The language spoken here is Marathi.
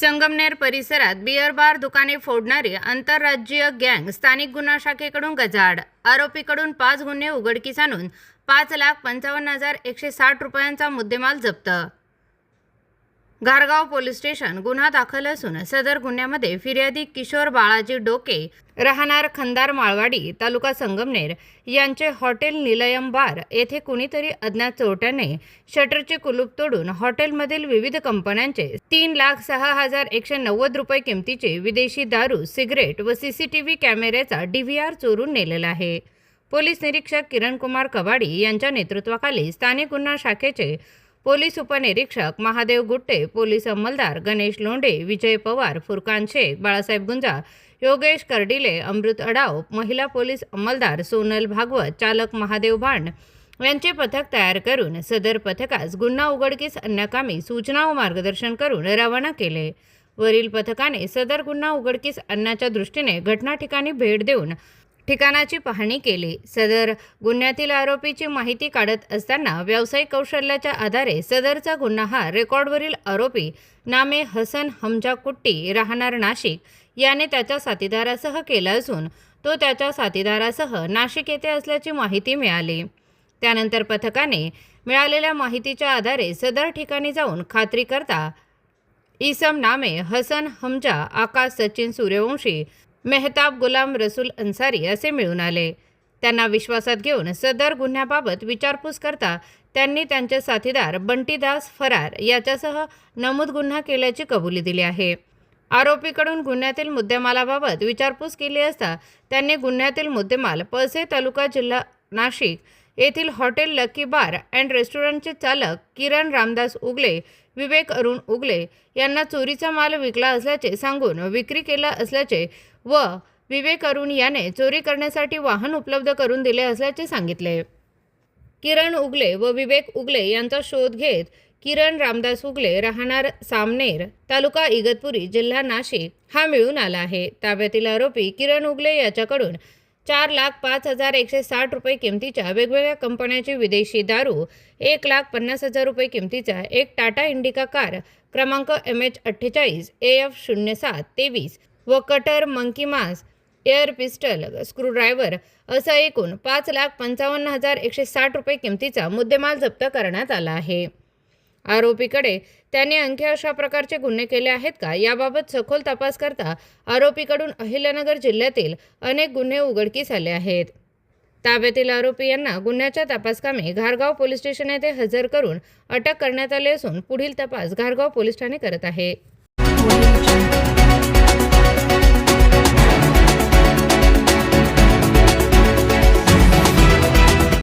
संगमनेर परिसरात बिअर बार दुकाने फोडणारी आंतरराज्यीय गँग स्थानिक गुन्हा शाखेकडून गजाआड। आरोपीकडून 5 गुन्हे उघडकीस आणून 5,55,160 रुपयांचा मुद्देमाल जप्त। घारगाव पोलीस स्टेशन गुन्हा दाखल असून सदर गुन्ह्यामध्ये फिर्यादी किशोर बाळाजी डोके राहणार खंदार माळवाडी तालुका संगमनेर यांचे हॉटेल निलयम बार येथे कुणीतरी अज्ञात चोरट्याने शटरचे कुलूप तोडून हॉटेलमधील विविध कंपन्यांचे 3,06,190 रुपये किमतीचे विदेशी दारू, सिगरेट व सीसीटीव्ही कॅमेऱ्याचा DVR चोरून नेलेला आहे। पोलीस निरीक्षक किरण कुमार कबाडी यांच्या नेतृत्वाखाली स्थानिक गुन्हा शाखेचे पोलीस उपनिरीक्षक महादेव गुट्टे, पोलीस अंमलदार गणेश लोंढे, विजय पवार, फुरकान शेख, बाळासाहेब गुंजा, योगेश कर्डिले, अमृत अडाव, महिला पोलीस अंमलदार सोनल भागवत, चालक महादेव भांड यांचे पथक तयार करून सदर पथकास गुन्हा उघडकीस आणण्याकामी सूचना व मार्गदर्शन करून रवाना केले। वरील पथकाने सदर गुन्हा उघडकीस आणण्याच्या दृष्टीने घटना ठिकाणी भेट देऊन ठिकाणाची पाहणी केली। सदर गुन्ह्यातील आरोपीची माहिती काढत असताना व्यावसायिक कौशल्याच्या आधारे सदरचा गुन्हा हा रेकॉर्डवरील आरोपी नामे हसन हमजा कुट्टी राहणार नाशिक याने त्याच्या साथीदारासह केला असून तो त्याच्या साथीदारासह नाशिक येथे असल्याची माहिती मिळाली। त्यानंतर पथकाने मिळालेल्या माहितीच्या आधारे सदर ठिकाणी जाऊन खात्री करता इसम नामे हसन हमजा आकाश सचिन सूर्यवंशी मेहताब गुलाम रसूल अन्सारी असे मिळून आले। त्यांना विश्वासात घेऊन सदर गुन्ह्याबाबत विचारपूस करता त्यांनी त्यांचे साथीदार बंटीदास फरार याच्यासह नमूद गुन्हा केल्याची कबुली दिली आहे। आरोपीकडून गुन्ह्यातील मुद्देमालाबाबत विचारपूस केली असता त्यांनी गुन्ह्यातील मुद्देमाल पळसे तालुका जिल्हा नाशिक येथील हॉटेल लकी बार अँड रेस्टॉरंटचे चालक किरण रामदास उगले, विवेक अरुण उगले यांना चोरीचा माल विकला असल्याचे सांगून विक्री केला असल्याचे व विवेक अरुण याने चोरी करण्यासाठी वाहन उपलब्ध करून दिले असल्याचे सांगितले। किरण उगले व विवेक उगले यांचा शोध घेत किरण रामदास उगले राहणार सामनेर तालुका इगतपुरी जिल्हा नाशिक हा मिळून आला आहे। ताब्यातील आरोपी किरण उगले याच्याकडून 4,05,160 रुपये किमतीच्या वेगवेगळ्या कंपन्यांची विदेशी दारू, 1,50,000 रुपये किमतीचा एक टाटा इंडिका कार क्रमांक MH48 AF0723 व कटर, मंकी मास, एअर पिस्टल, स्क्रूड्रायव्हर असा एकूण 5,55,160 रुपये किमतीचा मुद्देमाल जप्त करण्यात आला आहे। आरोपीकडे त्याने आणखी अशा प्रकारचे गुन्हे केले आहेत का याबाबत सखोल तपास करता आरोपीकडून अहिल्यानगर जिल्ह्यातील अनेक गुन्हे उघडकीस आले आहेत। ताब्यातील आरोपी यांना गुन्ह्याच्या तपासकामी घारगाव पोलीस स्टेशन येथे हजर करून अटक करण्यात आली असून पुढील तपास घारगाव पोलीस ठाणे करत आहे।